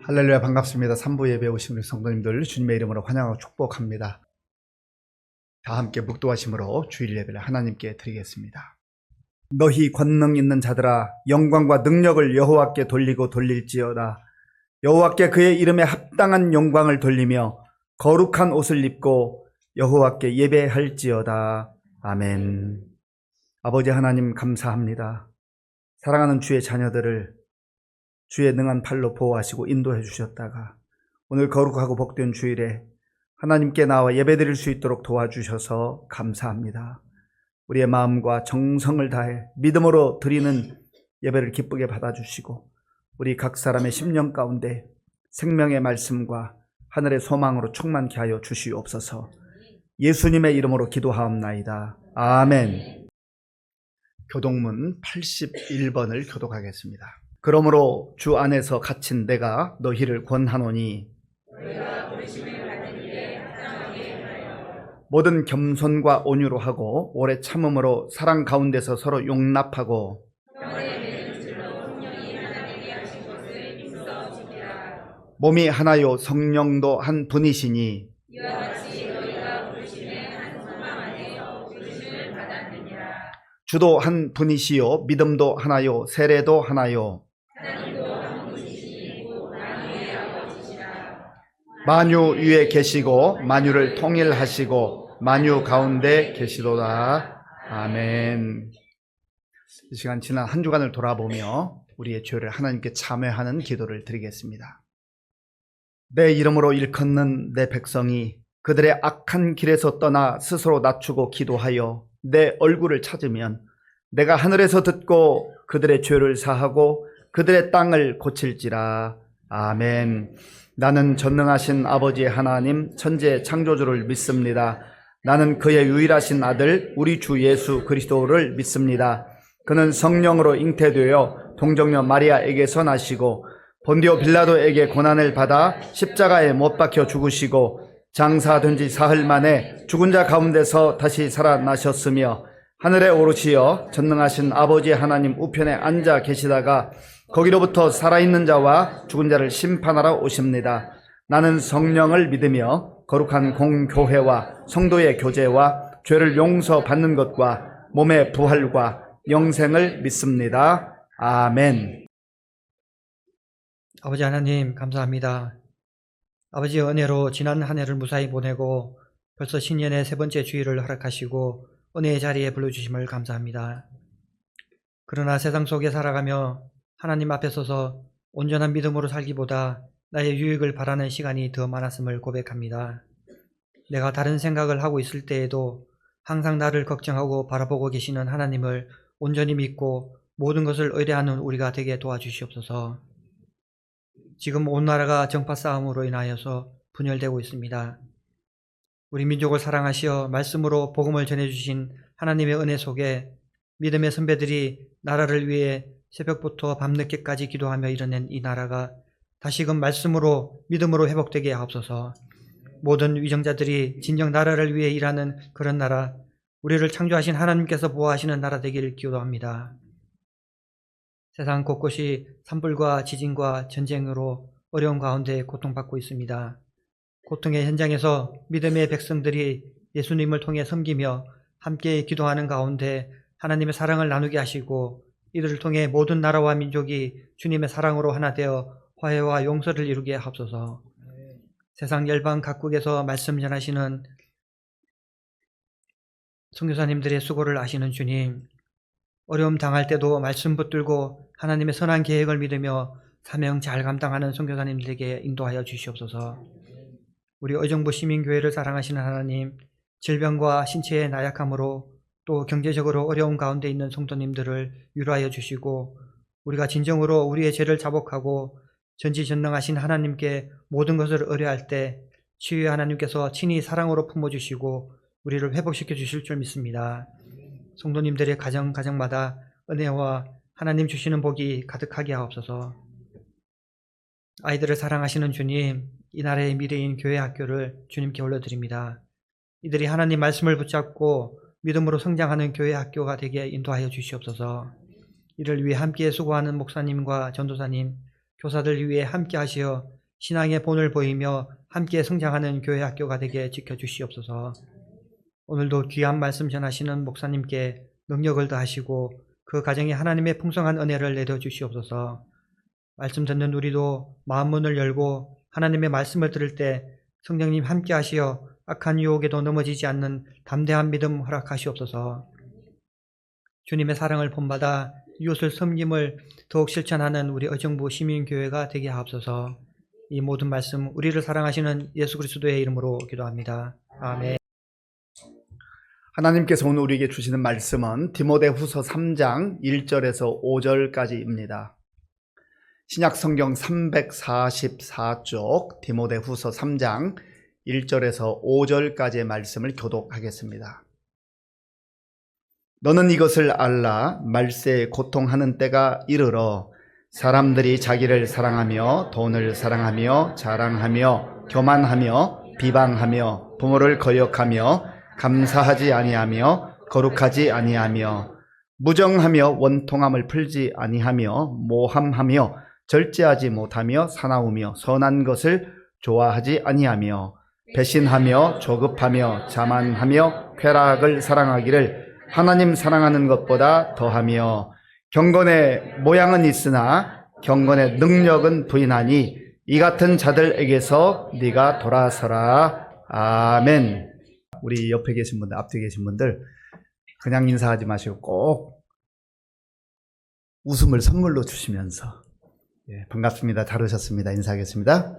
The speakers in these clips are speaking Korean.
할렐루야, 반갑습니다. 3부 예배 오신 우리 성도님들 주님의 이름으로 환영하고 축복합니다. 다 함께 묵도하심으로 주일 예배를 하나님께 드리겠습니다. 너희 권능 있는 자들아, 영광과 능력을 여호와께 돌리고 돌릴지어다. 여호와께 그의 이름에 합당한 영광을 돌리며 거룩한 옷을 입고 여호와께 예배할지어다. 아멘. 아버지 하나님 감사합니다. 사랑하는 주의 자녀들을 주의 능한 팔로 보호하시고 인도해 주셨다가 오늘 거룩하고 복된 주일에 하나님께 나와 예배드릴 수 있도록 도와주셔서 감사합니다. 우리의 마음과 정성을 다해 믿음으로 드리는 예배를 기쁘게 받아주시고 우리 각 사람의 심령 가운데 생명의 말씀과 하늘의 소망으로 충만케 하여 주시옵소서. 예수님의 이름으로 기도하옵나이다. 아멘. 교독문 81번을 교독하겠습니다. 그러므로 주 안에서 갇힌 내가 너희를 권하노니 모든 겸손과 온유로 하고 오래 참음으로 사랑 가운데서 서로 용납하고 몸이 하나요 성령도 한 분이시니 주도 한 분이시요 믿음도 하나요 세례도 하나요 만유 위에 계시고 만유를 통일하시고 만유 가운데 계시도다. 아멘. 이 시간 지난 한 주간을 돌아보며 우리의 죄를 하나님께 참회하는 기도를 드리겠습니다. 내 이름으로 일컫는 내 백성이 그들의 악한 길에서 떠나 스스로 낮추고 기도하여 내 얼굴을 찾으면 내가 하늘에서 듣고 그들의 죄를 사하고 그들의 땅을 고칠지라. 아멘. 나는 전능하신 아버지 하나님 천지의 창조주를 믿습니다. 나는 그의 유일하신 아들 우리 주 예수 그리스도를 믿습니다. 그는 성령으로 잉태되어 동정녀 마리아에게서 나시고 본디오 빌라도에게 고난을 받아 십자가에 못 박혀 죽으시고 장사된 지 사흘 만에 죽은 자 가운데서 다시 살아나셨으며 하늘에 오르시어 전능하신 아버지 하나님 우편에 앉아 계시다가 거기로부터 살아있는 자와 죽은 자를 심판하러 오십니다. 나는 성령을 믿으며 거룩한 공교회와 성도의 교제와 죄를 용서받는 것과 몸의 부활과 영생을 믿습니다. 아멘. 아버지 하나님 감사합니다. 아버지의 은혜로 지난 한 해를 무사히 보내고 벌써 신년의 세 번째 주일을 허락하시고 은혜의 자리에 불러주심을 감사합니다. 그러나 세상 속에 살아가며 하나님 앞에 서서 온전한 믿음으로 살기보다 나의 유익을 바라는 시간이 더 많았음을 고백합니다. 내가 다른 생각을 하고 있을 때에도 항상 나를 걱정하고 바라보고 계시는 하나님을 온전히 믿고 모든 것을 의뢰하는 우리가 되게 도와주시옵소서. 지금 온 나라가 정파 싸움으로 인하여서 분열되고 있습니다. 우리 민족을 사랑하시어 말씀으로 복음을 전해주신 하나님의 은혜 속에 믿음의 선배들이 나라를 위해 새벽부터 밤늦게까지 기도하며 이뤄낸 이 나라가 다시금 말씀으로 믿음으로 회복되게 하옵소서. 모든 위정자들이 진정 나라를 위해 일하는 그런 나라, 우리를 창조하신 하나님께서 보호하시는 나라 되기를 기도합니다. 세상 곳곳이 산불과 지진과 전쟁으로 어려운 가운데 고통받고 있습니다. 고통의 현장에서 믿음의 백성들이 예수님을 통해 섬기며 함께 기도하는 가운데 하나님의 사랑을 나누게 하시고 이들을 통해 모든 나라와 민족이 주님의 사랑으로 하나 되어 화해와 용서를 이루게 하옵소서. 세상 열방 각국에서 말씀 전하시는 선교사님들의 수고를 아시는 주님, 어려움 당할 때도 말씀 붙들고 하나님의 선한 계획을 믿으며 사명 잘 감당하는 선교사님들에게 인도하여 주시옵소서. 우리 의정부 시민교회를 사랑하시는 하나님, 질병과 신체의 나약함으로 또 경제적으로 어려운 가운데 있는 성도님들을 위로하여 주시고 우리가 진정으로 우리의 죄를 자복하고 전지전능하신 하나님께 모든 것을 의뢰할 때 치유의 하나님께서 친히 사랑으로 품어주시고 우리를 회복시켜 주실 줄 믿습니다. 성도님들의 가정마다 은혜와 하나님 주시는 복이 가득하게 하옵소서. 아이들을 사랑하시는 주님, 이 나라의 미래인 교회 학교를 주님께 올려드립니다. 이들이 하나님 말씀을 붙잡고 믿음으로 성장하는 교회 학교가 되게 인도하여 주시옵소서. 이를 위해 함께 수고하는 목사님과 전도사님, 교사들 위해 함께 하시어 신앙의 본을 보이며 함께 성장하는 교회 학교가 되게 지켜주시옵소서. 오늘도 귀한 말씀 전하시는 목사님께 능력을 더하시고 그 가정에 하나님의 풍성한 은혜를 내려주시옵소서. 말씀 듣는 우리도 마음 문을 열고 하나님의 말씀을 들을 때 성령님 함께 하시어 악한 유혹에도 넘어지지 않는 담대한 믿음 허락하시옵소서. 주님의 사랑을 본받아 이웃을 섬김을 더욱 실천하는 우리 의정부 시민교회가 되게 하옵소서. 이 모든 말씀 우리를 사랑하시는 예수 그리스도의 이름으로 기도합니다. 아멘. 하나님께서 오늘 우리에게 주시는 말씀은 디모데후서 3장 1절에서 5절까지입니다. 신약 성경 344쪽 디모데후서 3장 1절에서 5절까지의 말씀을 교독하겠습니다. 너는 이것을 알라. 말세에 고통하는 때가 이르러 사람들이 자기를 사랑하며 돈을 사랑하며 자랑하며 교만하며 비방하며 부모를 거역하며 감사하지 아니하며 거룩하지 아니하며 무정하며 원통함을 풀지 아니하며 모함하며 절제하지 못하며 사나우며 선한 것을 좋아하지 아니하며 배신하며 조급하며 자만하며 쾌락을 사랑하기를 하나님 사랑하는 것보다 더하며 경건의 모양은 있으나 경건의 능력은 부인하니 이 같은 자들에게서 네가 돌아서라. 아멘. 우리 옆에 계신 분들, 앞뒤에 계신 분들 그냥 인사하지 마시고 꼭 웃음을 선물로 주시면서 반갑습니다. 잘 오셨습니다. 인사하겠습니다.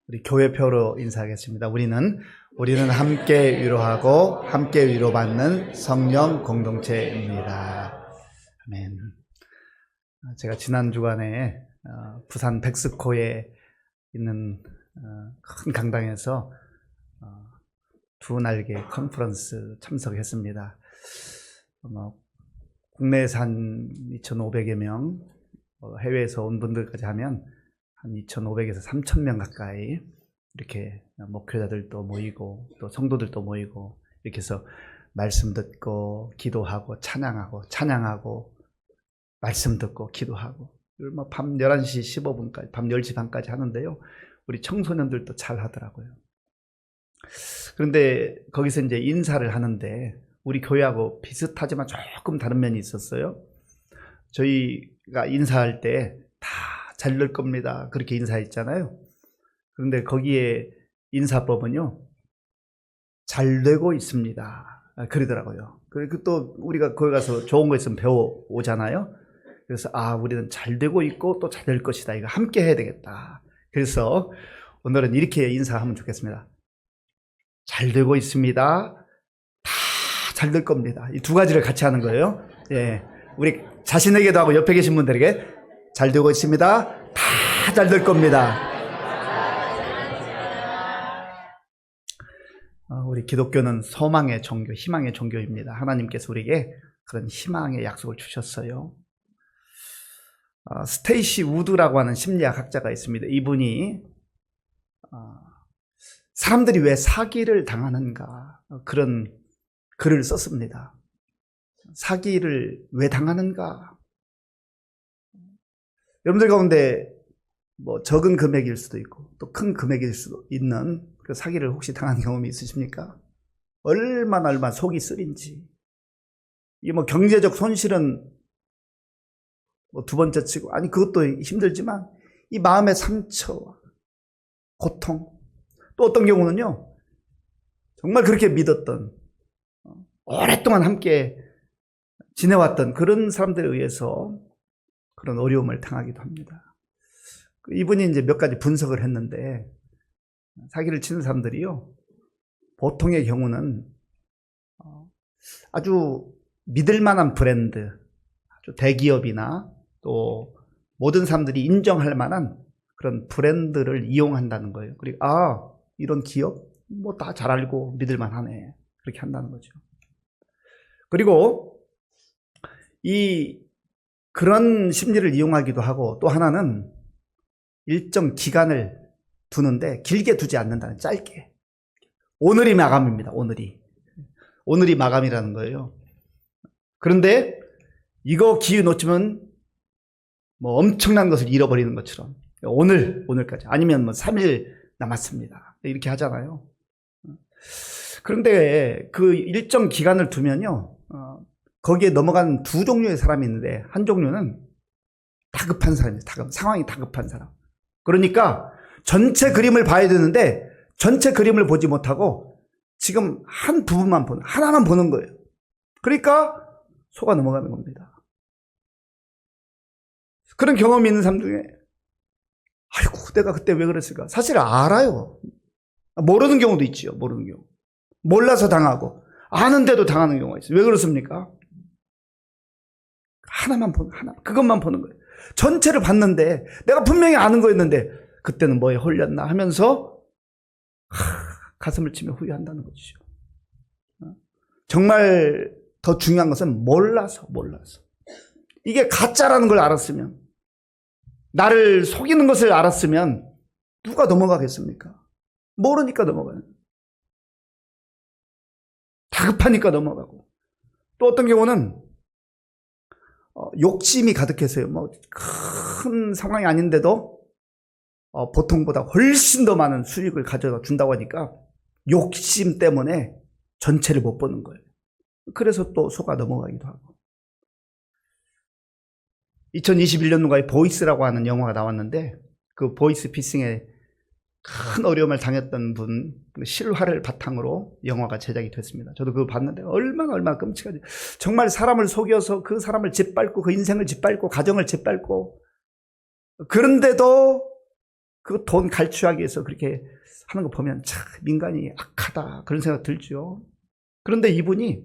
우리 교회표로 인사하겠습니다. 우리는 함께 위로하고 함께 위로받는 성령 공동체입니다. 아멘. 제가 지난 주간에 부산 백스코에 있는 큰 강당에서 두 날개 컨퍼런스 참석했습니다. 국내에서 한 2,500여 명, 해외에서 온 분들까지 하면 한 2,500에서 3,000명 가까이 이렇게 목회자들도 모이고 또 성도들도 모이고 이렇게 해서 말씀 듣고 기도하고 찬양하고 말씀 듣고 기도하고 밤 11시 15분까지 밤 10시 반까지 하는데요. 우리 청소년들도 잘 하더라고요. 그런데 거기서 이제 인사를 하는데 우리 교회하고 비슷하지만 조금 다른 면이 있었어요. 저희가 인사할 때 다 잘 될 겁니다. 그렇게 인사했잖아요. 그런데 거기에 인사법은요, 잘 되고 있습니다. 그러더라고요. 그리고 또 우리가 거기 가서 좋은 거 있으면 배워 오잖아요. 그래서 우리는 잘 되고 있고 또 잘 될 것이다. 이거 함께 해야 되겠다. 그래서 오늘은 이렇게 인사하면 좋겠습니다. 잘 되고 있습니다. 다 잘 될 겁니다. 이 두 가지를 같이 하는 거예요. 예, 우리 자신에게도 하고 옆에 계신 분들에게 잘 되고 있습니다. 다 잘 될 겁니다. 우리 기독교는 소망의 종교, 희망의 종교입니다. 하나님께서 우리에게 그런 희망의 약속을 주셨어요. 스테이시 우드라고 하는 심리학 학자가 있습니다. 이분이 사람들이 왜 사기를 당하는가 그런 글을 썼습니다. 사기를 왜 당하는가? 여러분들 가운데 적은 금액일 수도 있고 또 큰 금액일 수도 있는 그 사기를 혹시 당한 경험이 있으십니까? 얼마나 속이 쓰린지. 이 경제적 손실은 두 번째 치고, 그것도 힘들지만 이 마음의 상처와 고통, 또 어떤 경우는요, 정말 그렇게 믿었던, 오랫동안 함께 지내왔던 그런 사람들에 의해서 그런 어려움을 당하기도 합니다. 이분이 이제 몇 가지 분석을 했는데, 사기를 치는 사람들이요, 보통의 경우는 아주 믿을 만한 브랜드, 아주 대기업이나 또 모든 사람들이 인정할 만한 그런 브랜드를 이용한다는 거예요. 그리고 이런 기업 다 잘 알고 믿을 만하네. 그렇게 한다는 거죠. 그리고 그런 심리를 이용하기도 하고, 또 하나는 일정 기간을 두는데 길게 두지 않는다는, 짧게. 오늘이 마감입니다. 오늘이 마감이라는 거예요. 그런데 이거 기회 놓치면 뭐 엄청난 것을 잃어버리는 것처럼 오늘까지 아니면 뭐 3일 남았습니다. 이렇게 하잖아요. 그런데 그 일정 기간을 두면요, 거기에 넘어간 두 종류의 사람이 있는데 한 종류는 다급한 사람이에요. 상황이 다급한 사람. 그러니까 전체 그림을 봐야 되는데 전체 그림을 보지 못하고 지금 한 부분만 하나만 보는 거예요. 그러니까 속아 넘어가는 겁니다. 그런 경험이 있는 사람 중에 아이고 내가 그때 왜 그랬을까? 사실 알아요. 모르는 경우도 있지요. 모르는 경우. 몰라서 당하고 아는데도 당하는 경우가 있어요. 왜 그렇습니까? 그것만 보는 거예요. 전체를 봤는데 내가 분명히 아는 거였는데 그때는 뭐에 홀렸나 하면서 가슴을 치며 후회한다는 거죠. 정말 더 중요한 것은 몰라서. 이게 가짜라는 걸 알았으면, 나를 속이는 것을 알았으면 누가 넘어가겠습니까? 모르니까 넘어가요. 다급하니까 넘어가고. 또 어떤 경우는 욕심이 가득해서요. 뭐 큰 상황이 아닌데도 보통보다 훨씬 더 많은 수익을 가져다 준다고 하니까 욕심 때문에 전체를 못 보는 거예요. 그래서 또 속아 넘어가기도 하고. 2021년도에 보이스라고 하는 영화가 나왔는데 그 보이스 피싱에 큰 어려움을 당했던 분 실화를 바탕으로 영화가 제작이 됐습니다. 저도 그거 봤는데 얼마나 끔찍하지. 정말 사람을 속여서 그 사람을 짓밟고 그 인생을 짓밟고 가정을 짓밟고, 그런데도 그 돈 갈취하기 위해서 그렇게 하는 거 보면 참 인간이 악하다 그런 생각 들죠. 그런데 이분이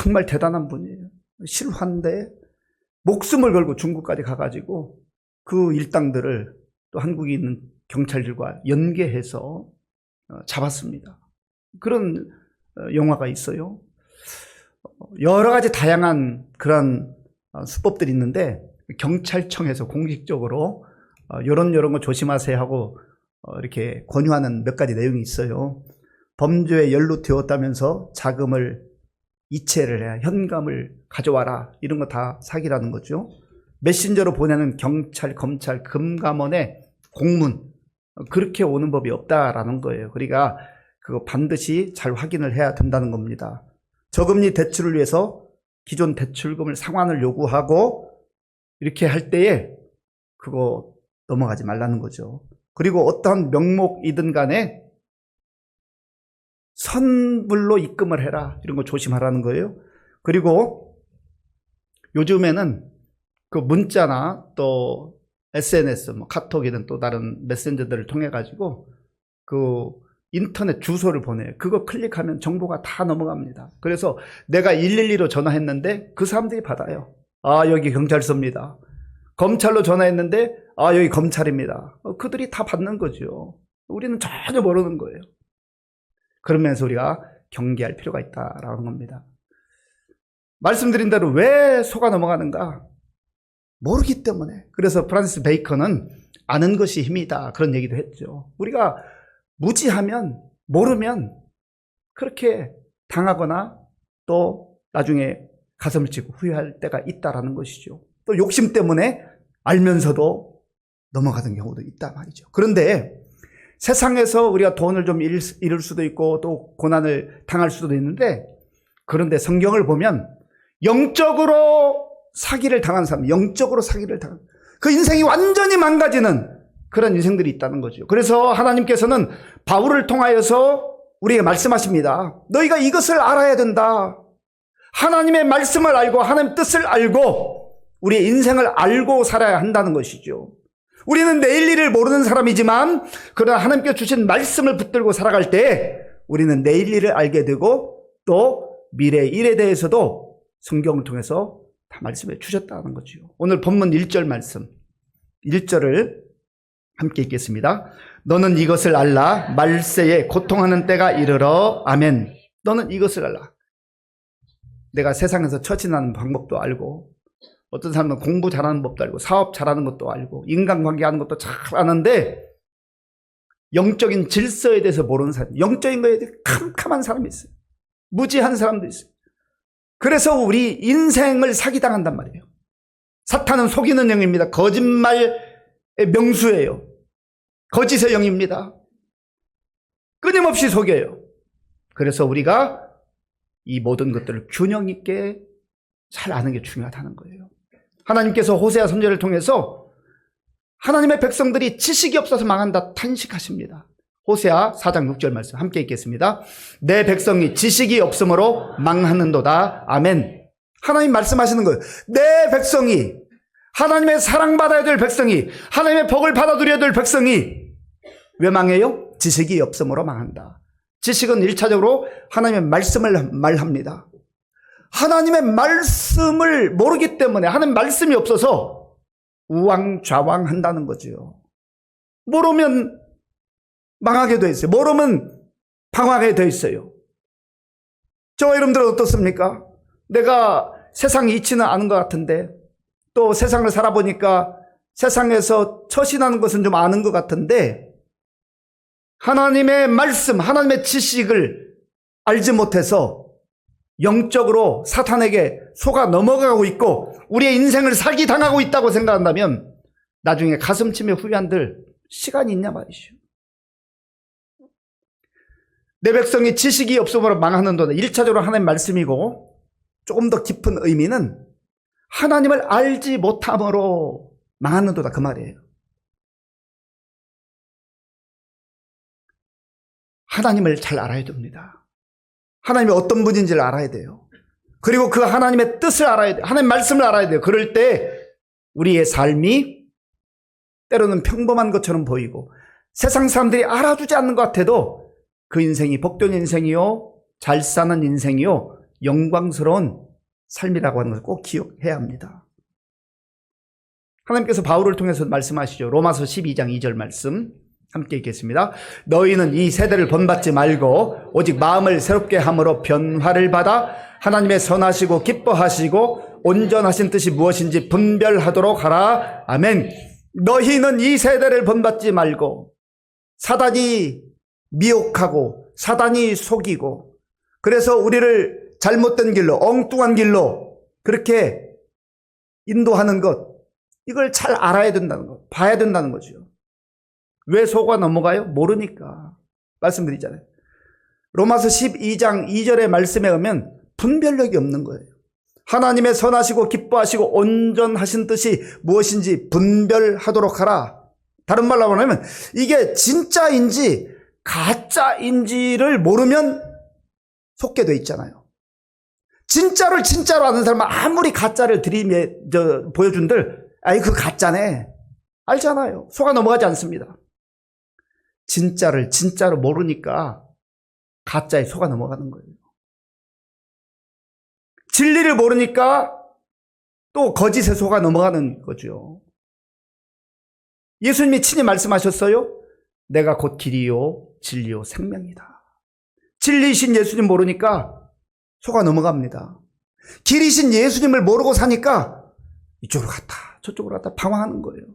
정말 대단한 분이에요. 실화인데 목숨을 걸고 중국까지 가가지고 그 일당들을 또 한국에 있는 경찰들과 연계해서 잡았습니다. 그런 영화가 있어요. 여러 가지 다양한 그런 수법들이 있는데 경찰청에서 공식적으로 이런 거 조심하세요 하고 이렇게 권유하는 몇 가지 내용이 있어요. 범죄에 연루되었다면서 자금을 이체를 해야 현금을 가져와라, 이런 거 다 사기라는 거죠. 메신저로 보내는 경찰, 검찰, 금감원의 공문, 그렇게 오는 법이 없다라는 거예요. 그러니까 그거 반드시 잘 확인을 해야 된다는 겁니다. 저금리 대출을 위해서 기존 대출금을 상환을 요구하고 이렇게 할 때에 그거 넘어가지 말라는 거죠. 그리고 어떠한 명목이든 간에 선불로 입금을 해라, 이런 거 조심하라는 거예요. 그리고 요즘에는 그 문자나 또 SNS, 뭐 카톡이든 또 다른 메신저들을 통해 가지고 그 인터넷 주소를 보내요. 그거 클릭하면 정보가 다 넘어갑니다. 그래서 내가 112로 전화했는데 그 사람들이 받아요. 아, 여기 경찰서입니다. 검찰로 전화했는데 아, 여기 검찰입니다. 그들이 다 받는 거죠. 우리는 전혀 모르는 거예요. 그러면서 우리가 경계할 필요가 있다라는 겁니다. 말씀드린 대로 왜 속아 넘어가는가? 모르기 때문에. 그래서 프란시스 베이컨은 아는 것이 힘이다, 그런 얘기도 했죠. 우리가 무지하면, 모르면 그렇게 당하거나 또 나중에 가슴을 치고 후회할 때가 있다라는 것이죠. 또 욕심 때문에 알면서도 넘어가는 경우도 있다 말이죠. 그런데 세상에서 우리가 돈을 좀 잃을 수도 있고 또 고난을 당할 수도 있는데, 그런데 성경을 보면 영적으로 사기를 당한 사람, 영적으로 사기를 당한, 그 인생이 완전히 망가지는 그런 인생들이 있다는 거죠. 그래서 하나님께서는 바울을 통하여서 우리에게 말씀하십니다. 너희가 이것을 알아야 된다. 하나님의 말씀을 알고 하나님의 뜻을 알고 우리의 인생을 알고 살아야 한다는 것이죠. 우리는 내일 일을 모르는 사람이지만 그러나 하나님께 주신 말씀을 붙들고 살아갈 때 우리는 내일 일을 알게 되고 또 미래 일에 대해서도 성경을 통해서 다 말씀해 주셨다는 거죠. 오늘 본문 1절 말씀, 1절을 함께 읽겠습니다. 너는 이것을 알라. 말세에 고통하는 때가 이르러. 아멘. 너는 이것을 알라. 내가 세상에서 처신하는 방법도 알고, 어떤 사람은 공부 잘하는 법도 알고, 사업 잘하는 것도 알고, 인간관계 하는 것도 잘 아는데 영적인 질서에 대해서 모르는 사람, 영적인 거에 대해 캄캄한 사람이 있어요. 무지한 사람도 있어요. 그래서 우리 인생을 사기당한단 말이에요. 사탄은 속이는 영입니다. 거짓말의 명수예요. 거짓의 영입니다. 끊임없이 속여요. 그래서 우리가 이 모든 것들을 균형 있게 잘 아는 게 중요하다는 거예요. 하나님께서 호세아 선지자를 통해서 하나님의 백성들이 지식이 없어서 망한다 탄식하십니다. 호세아 4장 6절 말씀 함께 읽겠습니다. 내 백성이 지식이 없으므로 망하는도다. 아멘. 하나님 말씀하시는 거예요. 내 백성이, 하나님의 사랑받아야 될 백성이, 하나님의 복을 받아 누려야 될 백성이 왜 망해요? 지식이 없으므로 망한다. 지식은 1차적으로 하나님의 말씀을 말합니다. 하나님의 말씀을 모르기 때문에, 하나님 말씀이 없어서 우왕좌왕한다는 거죠. 모르면 망하게 돼 있어요. 모르면 방황하게 돼 있어요. 저와 여러분들은 어떻습니까? 내가 세상이 이치는 않은 것 같은데, 또 세상을 살아보니까 세상에서 처신하는 것은 좀 아는 것 같은데, 하나님의 말씀, 하나님의 지식을 알지 못해서 영적으로 사탄에게 속아 넘어가고 있고 우리의 인생을 사기당하고 있다고 생각한다면 나중에 가슴 치며 후회한들 시간이 있냐 말이죠. 내 백성이 지식이 없으므로 망하는도다. 1차적으로 하나님의 말씀이고, 조금 더 깊은 의미는 하나님을 알지 못함으로 망하는도다 그 말이에요. 하나님을 잘 알아야 됩니다. 하나님이 어떤 분인지를 알아야 돼요. 그리고 그 하나님의 뜻을 알아야 돼요. 하나님의 말씀을 알아야 돼요. 그럴 때 우리의 삶이 때로는 평범한 것처럼 보이고 세상 사람들이 알아주지 않는 것 같아도 그 인생이 복된 인생이요, 잘 사는 인생이요, 영광스러운 삶이라고 하는 것을 꼭 기억해야 합니다. 하나님께서 바울을 통해서 말씀하시죠. 로마서 12장 2절 말씀 함께 읽겠습니다. 너희는 이 세대를 본받지 말고 오직 마음을 새롭게 함으로 변화를 받아 하나님의 선하시고 기뻐하시고 온전하신 뜻이 무엇인지 분별하도록 하라. 아멘. 너희는 이 세대를 본받지 말고, 사단이 미혹하고 사단이 속이고 그래서 우리를 잘못된 길로, 엉뚱한 길로 그렇게 인도하는 것, 이걸 잘 알아야 된다는 거, 봐야 된다는 거죠. 왜 속아 넘어가요? 모르니까. 말씀드리잖아요. 로마서 12장 2절의 말씀에 의하면 분별력이 없는 거예요. 하나님의 선하시고 기뻐하시고 온전하신 뜻이 무엇인지 분별하도록 하라. 다른 말로 하면 이게 진짜인지 가짜인지를 모르면 속게 돼 있잖아요. 진짜를 진짜로 아는 사람은 아무리 가짜를 보여준들 아이 그 가짜네 알잖아요. 속아 넘어가지 않습니다. 진짜를 진짜로 모르니까 가짜에 속아 넘어가는 거예요. 진리를 모르니까 또 거짓에 속아 넘어가는 거죠. 예수님이 친히 말씀하셨어요. 내가 곧 길이요 진리요 생명이다. 진리이신 예수님 모르니까 속아 넘어갑니다. 길이신 예수님을 모르고 사니까 이쪽으로 갔다 저쪽으로 갔다 방황하는 거예요.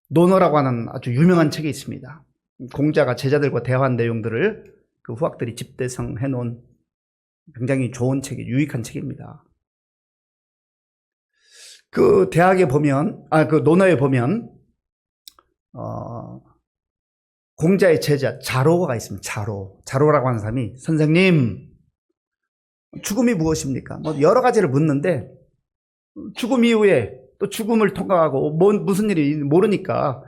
노노라고 하는 아주 유명한 책이 있습니다. 공자가 제자들과 대화한 내용들을 그 후학들이 집대성해 놓은 굉장히 좋은 책이, 유익한 책입니다. 그 대학에 보면, 그 논어에 보면, 공자의 제자 자로가 있습니다. 자로라고 하는 사람이 선생님, 죽음이 무엇입니까? 뭐 여러 가지를 묻는데 죽음 이후에 또 죽음을 통과하고 무슨 일이 모르니까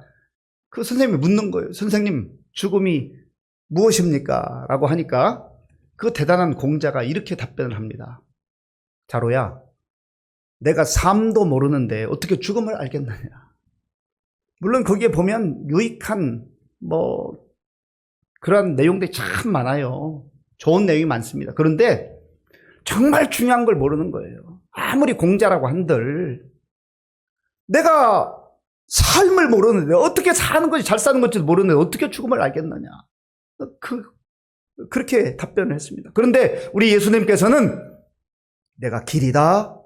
그 선생님이 묻는 거예요. 선생님, 죽음이 무엇입니까? 라고 하니까 그 대단한 공자가 이렇게 답변을 합니다. 자로야, 내가 삶도 모르는데 어떻게 죽음을 알겠느냐. 물론 거기에 보면 유익한 그런 내용들이 참 많아요. 좋은 내용이 많습니다. 그런데 정말 중요한 걸 모르는 거예요. 아무리 공자라고 한들 내가 삶을 모르는데 어떻게 사는 것이 잘 사는 건지 모르는데 어떻게 죽음을 알겠느냐. 그렇게 답변을 했습니다. 그런데 우리 예수님께서는 내가 길이다,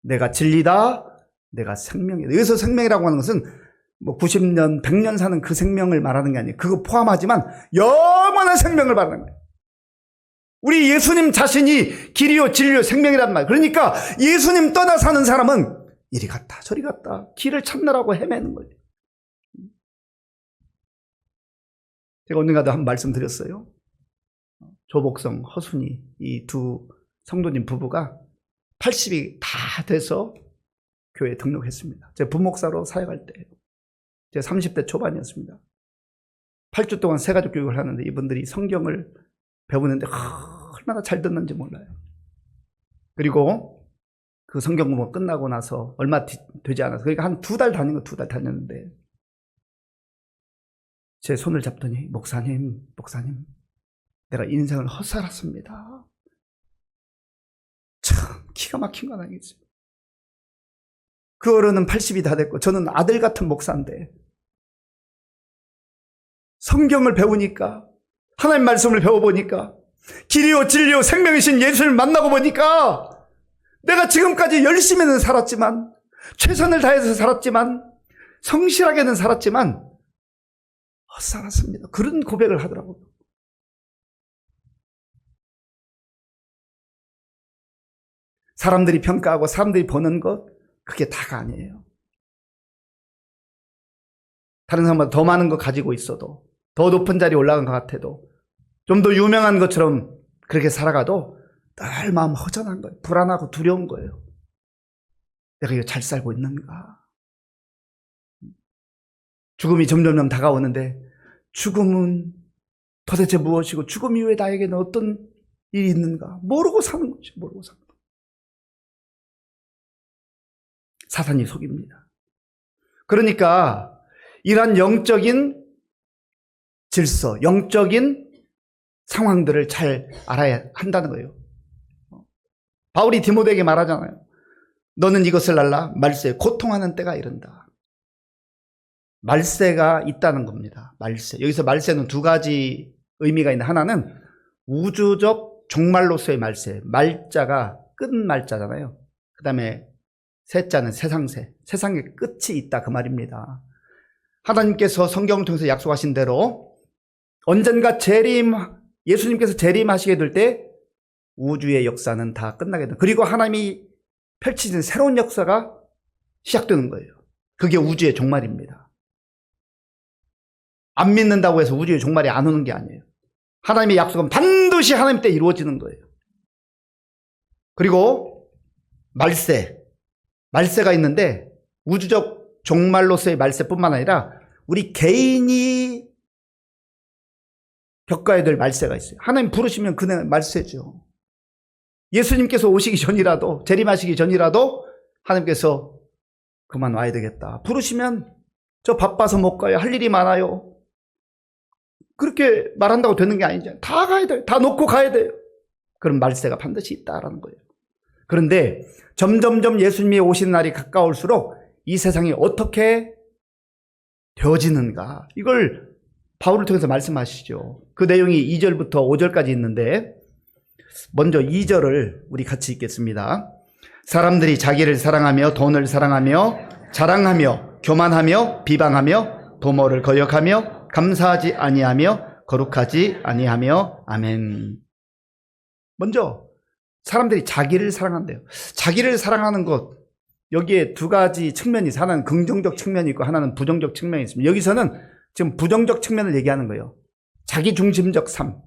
내가 진리다, 내가 생명이다. 여기서 생명이라고 하는 것은 90년, 100년 사는 그 생명을 말하는 게 아니에요. 그거 포함하지만 영원한 생명을 말하는 거예요. 우리 예수님 자신이 길이요 진리요 생명이란 말. 그러니까 예수님 떠나 사는 사람은 이리 갔다 저리 갔다 길을 찾느라고 헤매는 거예요. 제가 언젠가도 한 말씀드렸어요. 조복성, 허순이 이 두 성도님 부부가 80이 다 돼서 교회에 등록했습니다. 제 부목사로 사역할 때예요. 제 30대 초반이었습니다. 8주 동안 새가족 교육을 하는데 이분들이 성경을 배우는데 얼마나 잘 듣는지 몰라요. 그리고 그 성경 공부 끝나고 나서 얼마 되지 않아서 그러니까 한 2달 다닌 거 2달 다녔는데 제 손을 잡더니 목사님 내가 인생을 헛살았습니다. 참 기가 막힌 건 아니겠어요. 그 어른은 80이 다 됐고 저는 아들 같은 목사인데 성경을 배우니까 하나님 말씀을 배워보니까 길이요 진리요 생명이신 예수를 만나고 보니까 내가 지금까지 열심히는 살았지만 최선을 다해서 살았지만 성실하게는 살았지만 헛살았습니다. 그런 고백을 하더라고요. 사람들이 평가하고 사람들이 보는 것 그게 다가 아니에요. 다른 사람보다 더 많은 거 가지고 있어도 더 높은 자리에 올라간 것 같아도 좀 더 유명한 것처럼 그렇게 살아가도 늘 마음 허전한 거예요. 불안하고 두려운 거예요. 내가 이거 잘 살고 있는가? 죽음이 점점 다가오는데 죽음은 도대체 무엇이고 죽음 이후에 나에게는 어떤 일이 있는가? 모르고 사는 거죠. 모르고 사는 거죠. 사탄이 속입니다. 그러니까 이러한 영적인 질서, 영적인 상황들을 잘 알아야 한다는 거예요. 바울이 디모데에게 말하잖아요. 너는 이것을 알라. 말세, 고통하는 때가 이른다. 말세가 있다는 겁니다. 말세. 여기서 말세는 2가지 의미가 있는데 하나는 우주적 종말로서의 말세. 말자가 끝말자잖아요. 그 다음에 세자는 세상세. 세상의 끝이 있다 그 말입니다. 하나님께서 성경을 통해서 약속하신 대로 언젠가 예수님께서 재림하시게 될 때 우주의 역사는 다 끝나게 된다. 그리고 하나님이 펼치신 새로운 역사가 시작되는 거예요. 그게 우주의 종말입니다. 안 믿는다고 해서 우주의 종말이 안 오는 게 아니에요. 하나님의 약속은 반드시 하나님 때 이루어지는 거예요. 그리고 말세가 있는데 우주적 종말로서의 말세뿐만 아니라 우리 개인이 겪어야 될 말세가 있어요. 하나님 부르시면 그날 말세죠. 예수님께서 오시기 전이라도 재림하시기 전이라도 하나님께서 그만 와야 되겠다. 부르시면 저 바빠서 못 가요. 할 일이 많아요. 그렇게 말한다고 되는 게 아니죠. 다 가야 돼요. 다 놓고 가야 돼요. 그런 말세가 반드시 있다라는 거예요. 그런데 점점점 예수님이 오시는 날이 가까울수록 이 세상이 어떻게 되어지는가 이걸 바울을 통해서 말씀하시죠. 그 내용이 2절부터 5절까지 있는데 먼저 2절을 우리 같이 읽겠습니다. 사람들이 자기를 사랑하며 돈을 사랑하며 자랑하며 교만하며 비방하며 도모를 거역하며 감사하지 아니하며 거룩하지 아니하며 아멘. 먼저 사람들이 자기를 사랑한대요. 자기를 사랑하는 것 여기에 2가지 측면이 있어요. 하나는 긍정적 측면이 있고 하나는 부정적 측면이 있습니다. 여기서는 지금 부정적 측면을 얘기하는 거예요. 자기중심적 삶,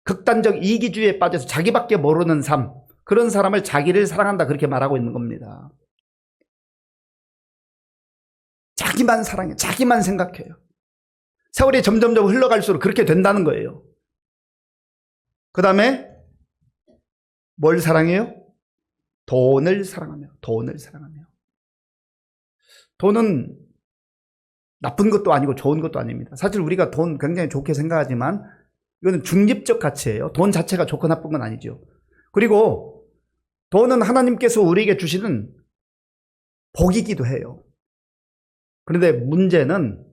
극단적 이기주의에 빠져서 자기밖에 모르는 삶, 그런 사람을 자기를 사랑한다 그렇게 말하고 있는 겁니다. 자기만 사랑해, 자기만 생각해요. 세월이 점점점 흘러갈수록 그렇게 된다는 거예요. 그 다음에 뭘 사랑해요? 돈을 사랑하며. 돈은 나쁜 것도 아니고 좋은 것도 아닙니다. 사실 우리가 돈 굉장히 좋게 생각하지만 이거는 중립적 가치예요. 돈 자체가 좋고 나쁜 건 아니죠. 그리고 돈은 하나님께서 우리에게 주시는 복이기도 해요. 그런데 문제는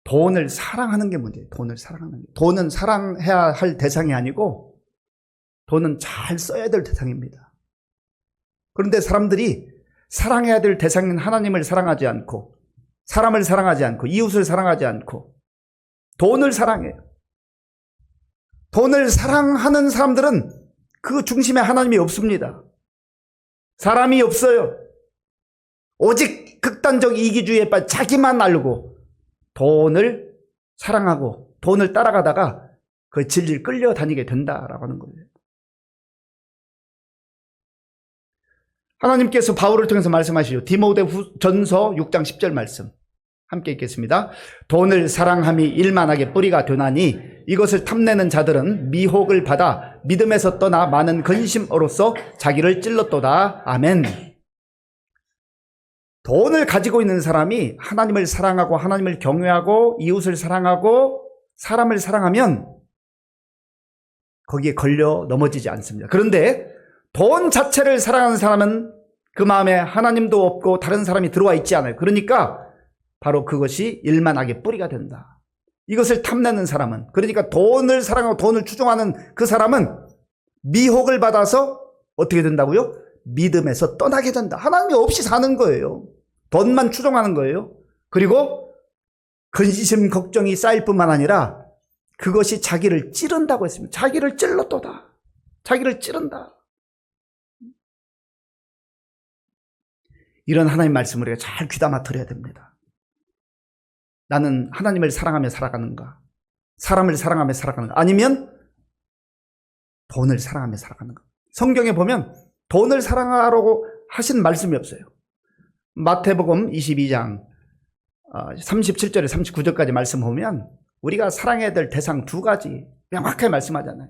돈을 사랑하는 게 문제예요. 돈을 사랑하는 게. 돈은 사랑해야 할 대상이 아니고 돈은 잘 써야 될 대상입니다. 그런데 사람들이 사랑해야 될 대상인 하나님을 사랑하지 않고 사람을 사랑하지 않고 이웃을 사랑하지 않고 돈을 사랑해요. 돈을 사랑하는 사람들은 그 중심에 하나님이 없습니다. 사람이 없어요. 오직 극단적 이기주의에 빠져 자기만 알고 돈을 사랑하고 돈을 따라가다가 그 진리를 끌려다니게 된다라고 하는 거예요. 하나님께서 바울을 통해서 말씀하시죠. 디모데전서 6장 10절 말씀 함께 읽겠습니다. 돈을 사랑함이 일만하게 뿌리가 되나니 이것을 탐내는 자들은 미혹을 받아 믿음에서 떠나 많은 근심으로써 자기를 찔렀도다. 아멘. 돈을 가지고 있는 사람이 하나님을 사랑하고 하나님을 경외하고 이웃을 사랑하고 사람을 사랑하면 거기에 걸려 넘어지지 않습니다. 그런데 돈 자체를 사랑하는 사람은 그 마음에 하나님도 없고 다른 사람이 들어와 있지 않아요. 그러니까 바로 그것이 일만하게 뿌리가 된다. 이것을 탐내는 사람은, 그러니까 돈을 사랑하고 돈을 추종하는 그 사람은 미혹을 받아서 어떻게 된다고요? 믿음에서 떠나게 된다. 하나님이 없이 사는 거예요. 돈만 추종하는 거예요. 그리고 근심 걱정이 쌓일 뿐만 아니라 그것이 자기를 찌른다고 했습니다. 자기를 찔렀도다. 자기를 찌른다. 이런 하나님 말씀을 우리가 잘 귀담아 들어야 됩니다. 나는 하나님을 사랑하며 살아가는가? 사람을 사랑하며 살아가는가? 아니면 돈을 사랑하며 살아가는가? 성경에 보면 돈을 사랑하라고 하신 말씀이 없어요. 마태복음 22장 37절에 39절까지 말씀 보면 우리가 사랑해야 될 대상 두 가지 명확하게 말씀하잖아요.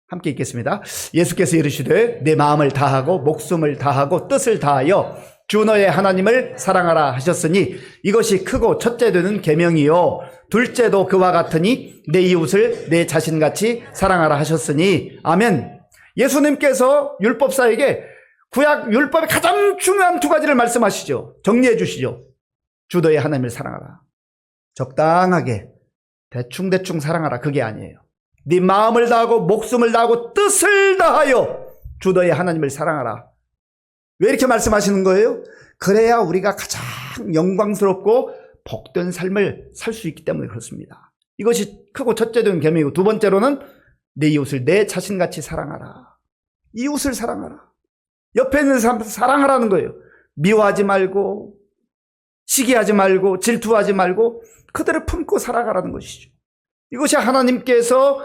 함께 읽겠습니다. 예수께서 이르시되 내 마음을 다하고 목숨을 다하고 뜻을 다하여 주 너의 하나님을 사랑하라 하셨으니 이것이 크고 첫째 되는 계명이요 둘째도 그와 같으니 내 이웃을 내 자신같이 사랑하라 하셨으니 아멘. 예수님께서 율법사에게 구약 율법의 가장 중요한 두 가지를 말씀하시죠. 정리해 주시죠. 주 너의 하나님을 사랑하라. 적당하게 대충 사랑하라. 그게 아니에요. 네 마음을 다하고 목숨을 다하고 뜻을 다하여 주 너의 하나님을 사랑하라. 왜 이렇게 말씀하시는 거예요? 그래야 우리가 가장 영광스럽고 복된 삶을 살 수 있기 때문에 그렇습니다. 이것이 크고 첫째 되는 계명이고 두 번째로는 내 이웃을 내 자신같이 사랑하라. 이웃을 사랑하라. 옆에 있는 사람 사랑하라는 거예요. 미워하지 말고 시기하지 말고 질투하지 말고 그들을 품고 살아가라는 것이죠. 이것이 하나님께서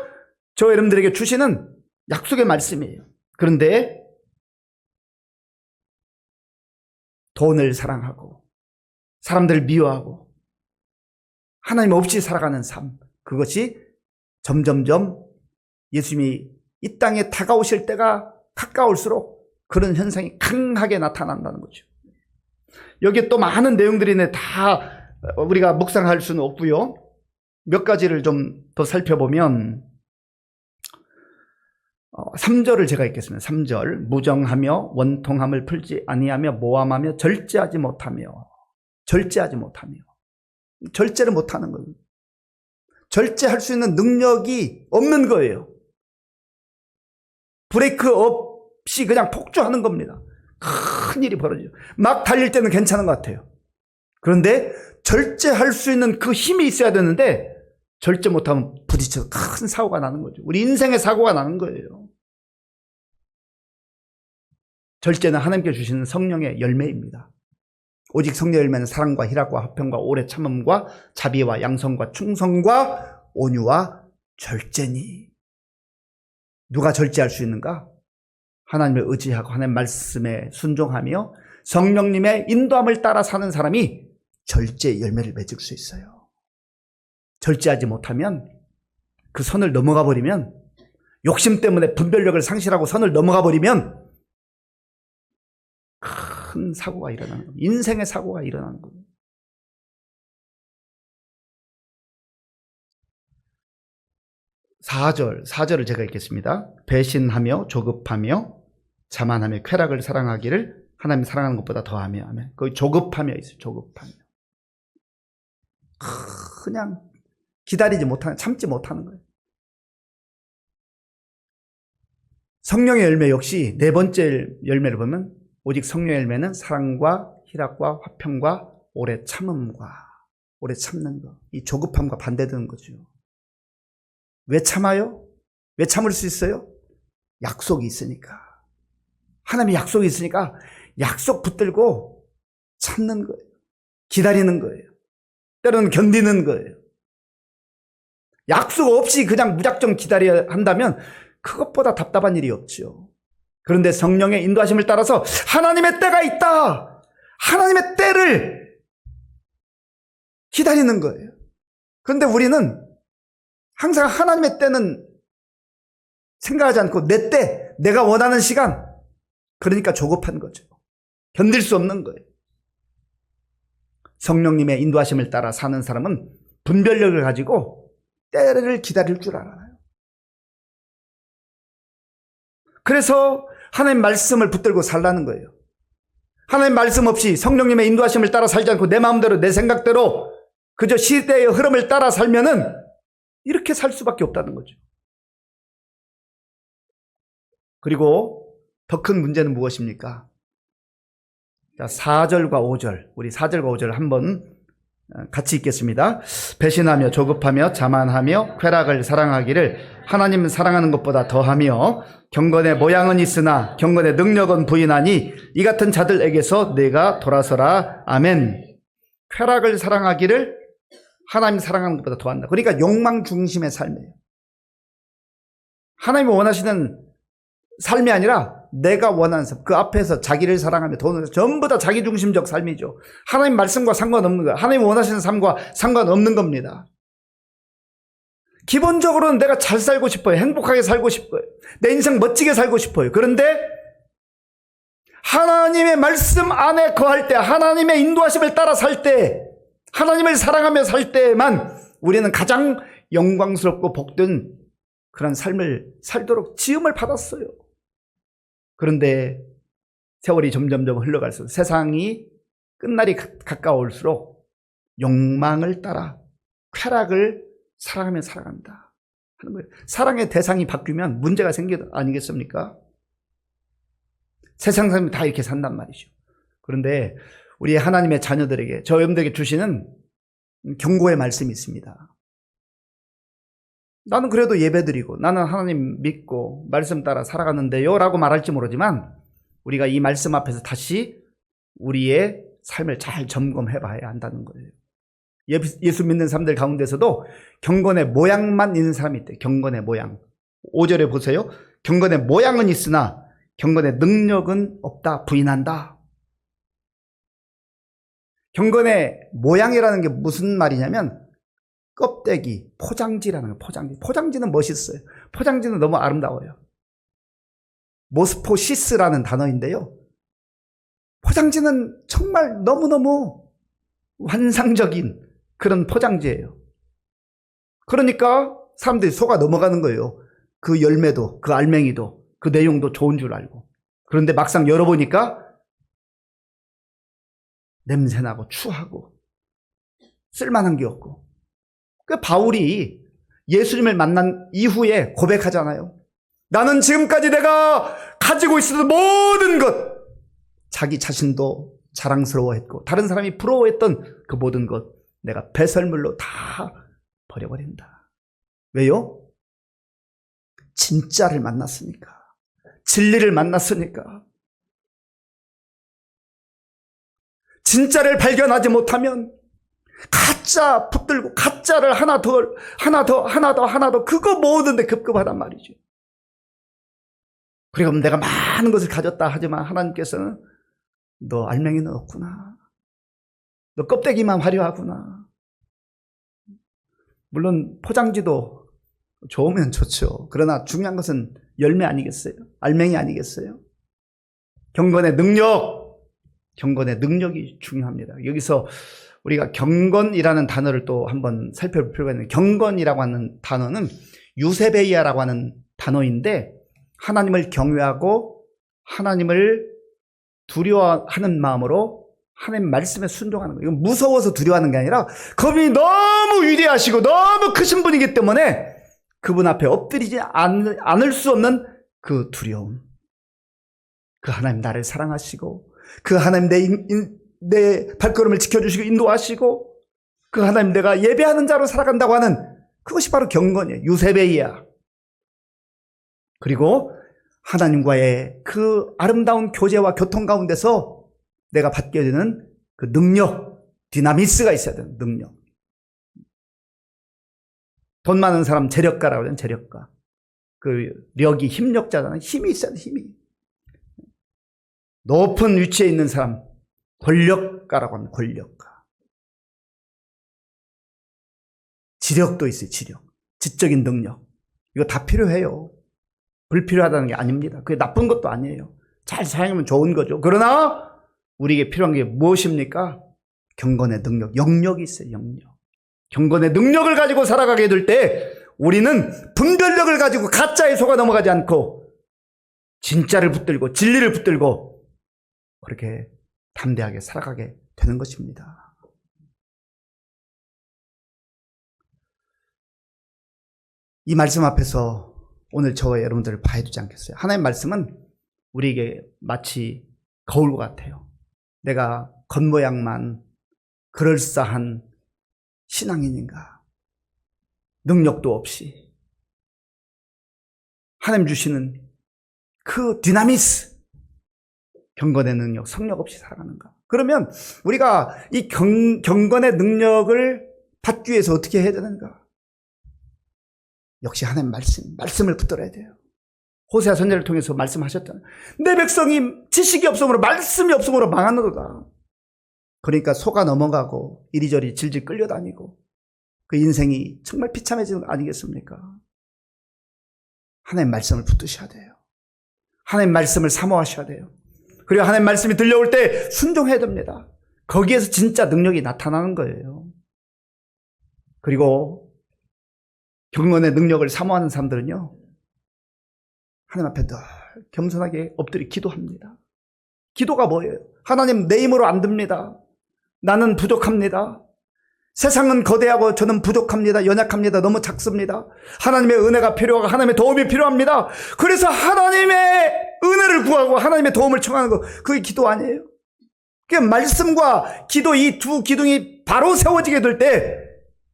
저 여러분들에게 주시는 약속의 말씀이에요. 그런데 돈을 사랑하고 사람들을 미워하고 하나님 없이 살아가는 삶, 그것이 점점점 예수님이 이 땅에 다가오실 때가 가까울수록 그런 현상이 강하게 나타난다는 거죠. 여기에 또 많은 내용들이 있는데 다 우리가 묵상할 수는 없고요. 몇 가지를 좀 더 살펴보면 3절을 제가 읽겠습니다. 3절 무정하며 원통함을 풀지 아니하며 모함하며 절제하지 못하며 절제를 못하는 거예요. 절제할 수 있는 능력이 없는 거예요. 브레이크 없이 그냥 폭주하는 겁니다. 큰일이 벌어져요. 막 달릴 때는 괜찮은 것 같아요. 그런데 절제할 수 있는 그 힘이 있어야 되는데 절제 못하면 부딪혀서 큰 사고가 나는 거죠. 우리 인생의 사고가 나는 거예요. 절제는 하나님께 주시는 성령의 열매입니다. 오직 성령의 열매는 사랑과 희락과 화평과 오래 참음과 자비와 양성과 충성과 온유와 절제니. 누가 절제할 수 있는가? 하나님을 의지하고 하나님 말씀에 순종하며 성령님의 인도함을 따라 사는 사람이 절제 열매를 맺을 수 있어요. 절제하지 못하면 그 선을 넘어가 버리면 욕심 때문에 분별력을 상실하고 선을 넘어가 버리면 큰 사고가 일어나는 겁니다. 인생의 사고가 일어나는 겁니다. 4절을 제가 읽겠습니다. 배신하며 조급하며 자만하며 쾌락을 사랑하기를 하나님 사랑하는 것보다 더하며 하면 거기 조급하며 있어요. 조급하며 그냥 기다리지 못하는, 참지 못하는 거예요. 성령의 열매 역시 네 번째 열매를 보면 오직 성령의 열매는 사랑과 희락과 화평과 오래 참음과 오래 참는 것. 이 조급함과 반대되는 거죠. 왜 참아요? 왜 참을 수 있어요? 약속이 있으니까. 하나님의 약속이 있으니까 약속 붙들고 참는 거예요. 기다리는 거예요. 때로는 견디는 거예요. 약속 없이 그냥 무작정 기다려야 한다면 그것보다 답답한 일이 없죠. 그런데 성령의 인도하심을 따라서 하나님의 때가 있다. 하나님의 때를 기다리는 거예요. 그런데 우리는 항상 하나님의 때는 생각하지 않고 내 때, 내가 원하는 시간, 그러니까 조급한 거죠. 견딜 수 없는 거예요. 성령님의 인도하심을 따라 사는 사람은 분별력을 가지고 때를 기다릴 줄 알아요. 그래서 하나님 말씀을 붙들고 살라는 거예요. 하나님 말씀 없이 성령님의 인도하심을 따라 살지 않고 내 마음대로 내 생각대로 그저 시대의 흐름을 따라 살면은 이렇게 살 수밖에 없다는 거죠. 그리고 더 큰 문제는 무엇입니까? 자, 4절과 5절, 우리 4절과 5절 한번 같이 읽겠습니다. 배신하며 조급하며 자만하며 쾌락을 사랑하기를 하나님 사랑하는 것보다 더하며 경건의 모양은 있으나 경건의 능력은 부인하니 이 같은 자들에게서 내가 돌아서라. 아멘. 쾌락을 사랑하기를 하나님 사랑하는 것보다 더한다. 그러니까 욕망 중심의 삶이에요. 하나님이 원하시는 삶이 아니라 내가 원하는 삶, 그 앞에서 자기를 사랑하며 돈을 전부 다 자기중심적 삶이죠. 하나님 말씀과 상관없는 거예요. 하나님 원하시는 삶과 상관없는 겁니다. 기본적으로는 내가 잘 살고 싶어요. 행복하게 살고 싶어요. 내 인생 멋지게 살고 싶어요. 그런데 하나님의 말씀 안에 거할 때, 하나님의 인도하심을 따라 살 때, 하나님을 사랑하며 살 때만 우리는 가장 영광스럽고 복된 그런 삶을 살도록 지음을 받았어요. 그런데 세월이 점점점 흘러갈수록 세상이 끝날이 가까울수록 욕망을 따라 쾌락을 사랑하며 살아간다 하는 거예요. 사랑의 대상이 바뀌면 문제가 생겨 아니겠습니까? 세상 사람이 다 이렇게 산단 말이죠. 그런데 우리 하나님의 자녀들에게, 저 여러분들에게 주시는 경고의 말씀이 있습니다. 나는 그래도 예배드리고 나는 하나님 믿고 말씀 따라 살아가는데요 라고 말할지 모르지만 우리가 이 말씀 앞에서 다시 우리의 삶을 잘 점검해 봐야 한다는 거예요. 예수 믿는 사람들 가운데서도 경건의 모양만 있는 사람이 있대요. 경건의 모양. 5절에 보세요. 경건의 모양은 있으나 경건의 능력은 없다. 부인한다. 경건의 모양이라는 게 무슨 말이냐면 껍데기, 포장지라는 거예요. 포장지는 멋있어요. 포장지는 너무 아름다워요. 모스포시스라는 단어인데요. 포장지는 정말 너무너무 환상적인 그런 포장지예요. 그러니까 사람들이 속아 넘어가는 거예요. 그 열매도, 그 알맹이도, 그 내용도 좋은 줄 알고. 그런데 막상 열어보니까 냄새나고 추하고 쓸만한 게 없고. 그 바울이 예수님을 만난 이후에 고백하잖아요. 나는 지금까지 내가 가지고 있었던 모든 것, 자기 자신도 자랑스러워했고 다른 사람이 부러워했던 그 모든 것 내가 배설물로 다 버려버린다. 왜요? 진짜를 만났으니까. 진리를 만났으니까. 진짜를 발견하지 못하면 가짜 붙들고 가짜를 하나 더 그거 모으는데 급급하단 말이죠. 그리고 내가 많은 것을 가졌다 하지만 하나님께서는 너 알맹이는 없구나. 너 껍데기만 화려하구나. 물론 포장지도 좋으면 좋죠. 그러나 중요한 것은 열매 아니겠어요? 알맹이 아니겠어요? 경건의 능력이 중요합니다. 여기서 우리가 경건이라는 단어를 또 한번 살펴볼 필요가 있는데, 경건이라고 하는 단어는 유세베이아라고 하는 단어인데 하나님을 경외하고 하나님을 두려워하는 마음으로 하나님 말씀에 순종하는 거예요. 이건 무서워서 두려워하는 게 아니라 그분이 너무 위대하시고 너무 크신 분이기 때문에 그분 앞에 엎드리지 않을 수 없는 그 두려움. 그 하나님 나를 사랑하시고 그 하나님 내 발걸음을 지켜주시고 인도하시고 그 하나님 내가 예배하는 자로 살아간다고 하는 그것이 바로 경건이에요. 유세베이야. 그리고 하나님과의 그 아름다운 교제와 교통 가운데서 내가 받게 되는 그 능력, 디나미스가 있어야 되는 능력. 돈 많은 사람 재력가라고 하잖아요. 재력가. 그 력이 힘력자잖아요. 힘이 있어야 돼. 힘이. 높은 위치에 있는 사람 권력가라고 합니다. 권력가. 지력도 있어요. 지력. 지적인 능력. 이거 다 필요해요. 불필요하다는 게 아닙니다. 그게 나쁜 것도 아니에요. 잘 사용하면 좋은 거죠. 그러나 우리에게 필요한 게 무엇입니까? 경건의 능력, 영역이 있어요. 영역. 경건의 능력을 가지고 살아가게 될 때 우리는 분별력을 가지고 가짜에 속아 넘어가지 않고 진짜를 붙들고 진리를 붙들고 그렇게 담대하게 살아가게 되는 것입니다. 이 말씀 앞에서 오늘 저와 여러분들을 봐야 되지 않겠어요? 하나님의 말씀은 우리에게 마치 거울과 같아요. 내가 겉모양만 그럴싸한 신앙인인가? 능력도 없이 하나님 주시는 그 디나미스, 경건의 능력, 성력 없이 살아가는가? 그러면 우리가 이 경건의 능력을 받기 위해서 어떻게 해야 되는가? 역시 하나님 말씀을 붙들어야 돼요. 호세아 선지자를 통해서 말씀하셨잖아요. 내 백성이 지식이 없음으로 말씀이 없음으로 망하노도다. 그러니까 속아 넘어가고 이리저리 질질 끌려다니고 그 인생이 정말 비참해지는 거 아니겠습니까? 하나님 말씀을 붙드셔야 돼요. 하나님 말씀을 사모하셔야 돼요. 그리고 하나님 말씀이 들려올 때 순종해야 됩니다. 거기에서 진짜 능력이 나타나는 거예요. 그리고 경건의 능력을 사모하는 사람들은요, 하나님 앞에 늘 겸손하게 엎드려 기도합니다. 기도가 뭐예요? 하나님, 내 힘으로 안 됩니다. 나는 부족합니다. 세상은 거대하고 저는 부족합니다. 연약합니다. 너무 작습니다. 하나님의 은혜가 필요하고 하나님의 도움이 필요합니다. 그래서 하나님의 은혜를 구하고 하나님의 도움을 청하는 거, 그게 기도 아니에요? 그 말씀과 기도, 이 두 기둥이 바로 세워지게 될 때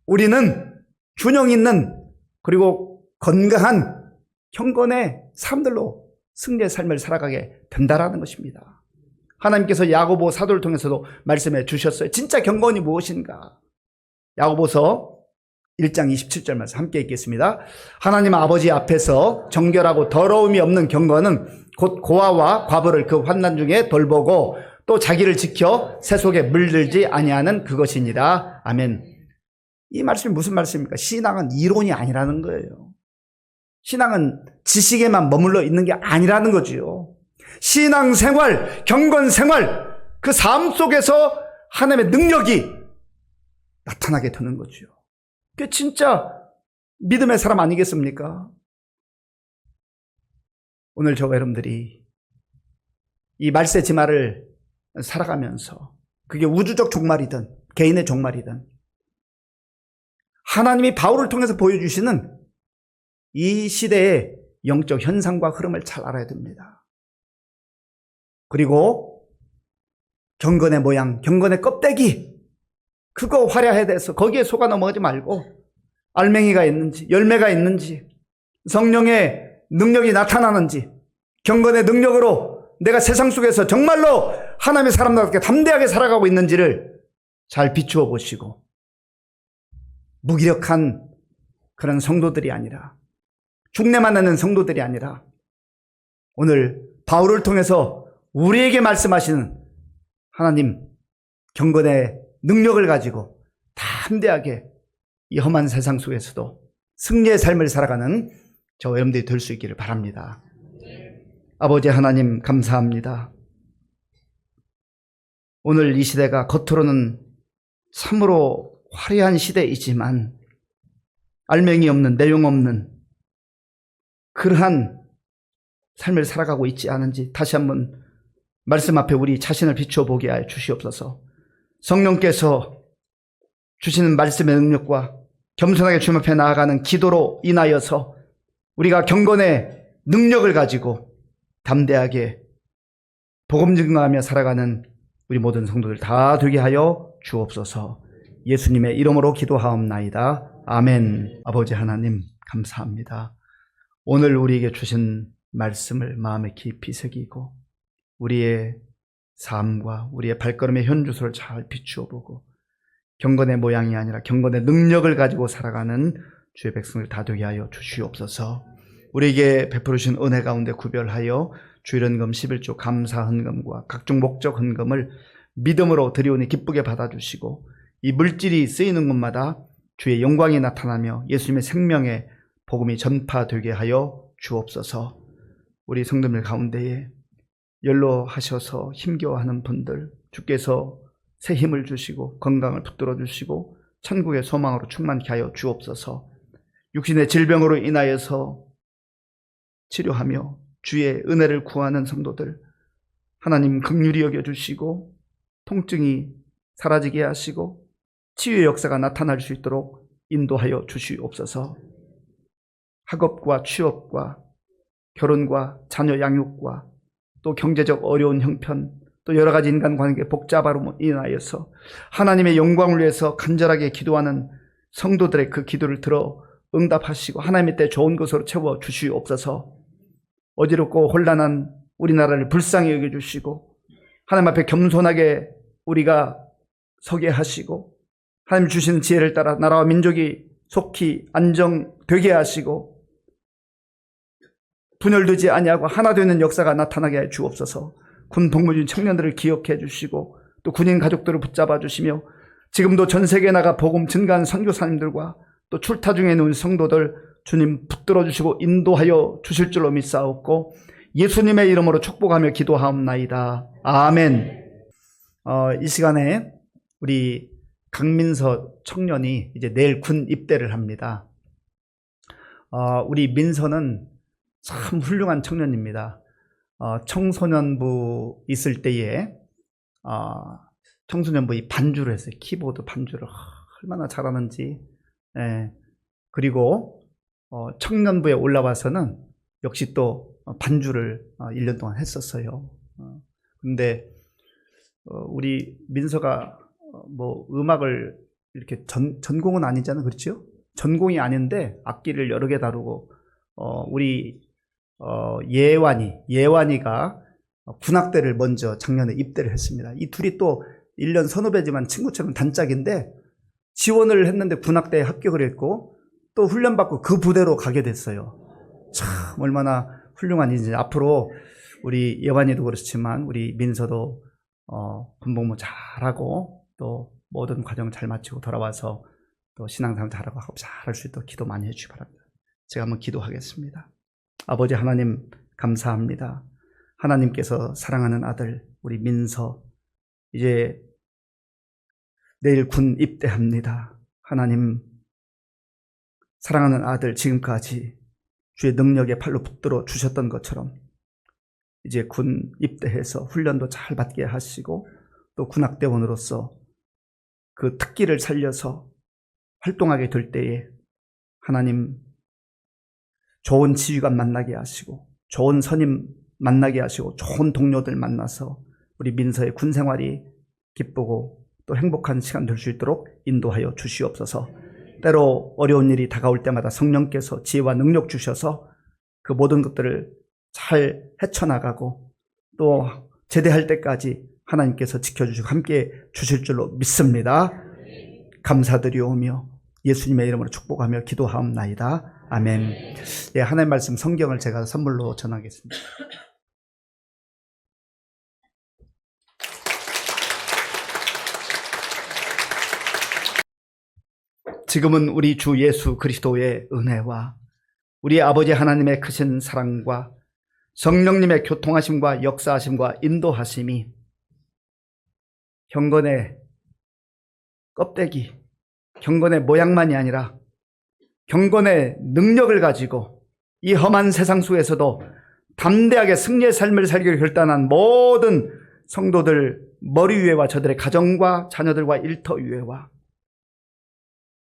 우리는 균형 있는 그리고 건강한 경건의 사람들로 승리의 삶을 살아가게 된다라는 것입니다. 하나님께서 야고보 사도를 통해서도 말씀해 주셨어요. 진짜 경건이 무엇인가? 야고보서 1장 27절 말씀 함께 읽겠습니다. 하나님 아버지 앞에서 정결하고 더러움이 없는 경건은 곧 고아와 과부를 그 환난 중에 돌보고 또 자기를 지켜 새 속에 물들지 아니하는 그것이니라. 아멘. 이 말씀이 무슨 말씀입니까? 신앙은 이론이 아니라는 거예요. 신앙은 지식에만 머물러 있는 게 아니라는 거지요. 신앙생활, 경건생활, 그 삶 속에서 하나님의 능력이 나타나게 되는 거죠. 그게 진짜 믿음의 사람 아니겠습니까? 오늘 저와 여러분들이 이 말세지마를 살아가면서 그게 우주적 종말이든 개인의 종말이든 하나님이 바울을 통해서 보여주시는 이 시대의 영적 현상과 흐름을 잘 알아야 됩니다. 그리고 경건의 모양, 경건의 껍데기, 그거 화려해야 돼서 거기에 속아 넘어가지 말고 알맹이가 있는지, 열매가 있는지, 성령의 능력이 나타나는지, 경건의 능력으로 내가 세상 속에서 정말로 하나님의 사람답게 담대하게 살아가고 있는지를 잘 비추어 보시고 무기력한 그런 성도들이 아니라 죽내만 나는 성도들이 아니라 오늘 바울을 통해서 우리에게 말씀하시는 하나님 경건의 능력을 가지고 담대하게 이 험한 세상 속에서도 승리의 삶을 살아가는 저와 여러분들이 될 수 있기를 바랍니다. 아버지 하나님 감사합니다. 오늘 이 시대가 겉으로는 참으로 화려한 시대이지만 알맹이 없는, 내용 없는 그러한 삶을 살아가고 있지 않은지 다시 한번 말씀 앞에 우리 자신을 비추어 보게 하여 주시옵소서. 성령께서 주시는 말씀의 능력과 겸손하게 주님 앞에 나아가는 기도로 인하여서 우리가 경건의 능력을 가지고 담대하게 복음 증거하며 살아가는 우리 모든 성도들 다 되게 하여 주옵소서. 예수님의 이름으로 기도하옵나이다. 아멘. 아버지 하나님 감사합니다. 오늘 우리에게 주신 말씀을 마음에 깊이 새기고 우리의 삶과 우리의 발걸음의 현주소를 잘 비추어 보고 경건의 모양이 아니라 경건의 능력을 가지고 살아가는 주의 백성을 다 되게 하여 주시옵소서. 우리에게 베풀으신 은혜 가운데 구별하여 주일 헌금 11조 감사 헌금과 각종 목적 헌금을 믿음으로 드리오니 기쁘게 받아주시고 이 물질이 쓰이는 곳마다 주의 영광이 나타나며 예수님의 생명의 복음이 전파되게 하여 주옵소서. 우리 성도들 가운데에 연로하셔서 힘겨워하는 분들 주께서 새 힘을 주시고 건강을 붙들어 주시고 천국의 소망으로 충만케 하여 주옵소서. 육신의 질병으로 인하여서 치료하며 주의 은혜를 구하는 성도들 하나님 긍휼히 여겨주시고 통증이 사라지게 하시고 치유의 역사가 나타날 수 있도록 인도하여 주시옵소서. 학업과 취업과 결혼과 자녀 양육과 또 경제적 어려운 형편 또 여러 가지 인간관계 복잡함으로 인하여서 하나님의 영광을 위해서 간절하게 기도하는 성도들의 그 기도를 들어 응답하시고 하나님의 때 좋은 것으로 채워 주시옵소서. 어지럽고 혼란한 우리나라를 불쌍히 여겨주시고 하나님 앞에 겸손하게 우리가 서게 하시고 하나님 주시는 지혜를 따라 나라와 민족이 속히 안정되게 하시고 분열되지 아니하고 하나 되는 역사가 나타나게 해 주옵소서. 군 복무 중인 청년들을 기억해 주시고 또 군인 가족들을 붙잡아 주시며 지금도 전 세계에 나가 복음 증가한 선교사님들과 또 출타 중에 있는 성도들 주님 붙들어 주시고 인도하여 주실 줄로 믿사옵고 예수님의 이름으로 축복하며 기도하옵나이다. 아멘. 이 시간에 우리 강민서 청년이 이제 내일 군 입대를 합니다. 우리 민서는 참 훌륭한 청년입니다. 청소년부 있을 때에 청소년부 이 반주를 했어요. 키보드 반주를 얼마나 잘하는지. 그리고 청년부에 올라와서는 역시 또 반주를 1년 동안 했었어요. 근데 우리 민서가 뭐 음악을 이렇게 전공은 아니잖아요. 그렇죠? 전공이 아닌데 악기를 여러 개 다루고 우리 예완이가 군악대를 먼저 작년에 입대를 했습니다. 이 둘이 또 1년 선후배지만 친구처럼 단짝인데 지원을 했는데 군악대에 합격을 했고 또 훈련받고 그 부대로 가게 됐어요. 참 얼마나 훌륭한 일인지. 앞으로 우리 예완이도 그렇지만 우리 민서도 군복무 잘하고 또 모든 과정 잘 마치고 돌아와서 또 신앙생활 잘하고 잘할 수 있도록 기도 많이 해주시기 바랍니다. 제가 한번 기도하겠습니다. 아버지 하나님 감사합니다. 하나님께서 사랑하는 아들 우리 민서 이제 내일 군 입대합니다. 하나님 사랑하는 아들 지금까지 주의 능력의 팔로 붙들어 주셨던 것처럼 이제 군 입대해서 훈련도 잘 받게 하시고 또 군악대원으로서 그 특기를 살려서 활동하게 될 때에 하나님 좋은 지휘관 만나게 하시고 좋은 선임 만나게 하시고 좋은 동료들 만나서 우리 민서의 군 생활이 기쁘고 또 행복한 시간 될 수 있도록 인도하여 주시옵소서. 때로 어려운 일이 다가올 때마다 성령께서 지혜와 능력 주셔서 그 모든 것들을 잘 헤쳐나가고 또 제대할 때까지 하나님께서 지켜주시고 함께 주실 줄로 믿습니다. 감사드리오며 예수님의 이름으로 축복하며 기도하옵나이다. 아멘. 예, 하나님 말씀 성경을 제가 선물로 전하겠습니다. 지금은 우리 주 예수 그리스도의 은혜와 우리 아버지 하나님의 크신 사랑과 성령님의 교통하심과 역사하심과 인도하심이 경건의 껍데기, 경건의 모양만이 아니라 경건의 능력을 가지고 이 험한 세상 속에서도 담대하게 승리의 삶을 살기를 결단한 모든 성도들 머리 위에와 저들의 가정과 자녀들과 일터 위에와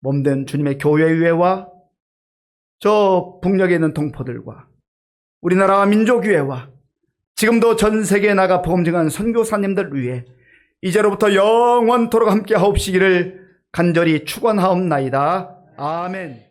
몸된 주님의 교회 위에와 저 북녘에 있는 동포들과 우리나라와 민족 위에와 지금도 전 세계에 나가 복음 증거하는 선교사님들 위에 이제로부터 영원토록 함께 하옵시기를 간절히 축원하옵나이다. 아멘.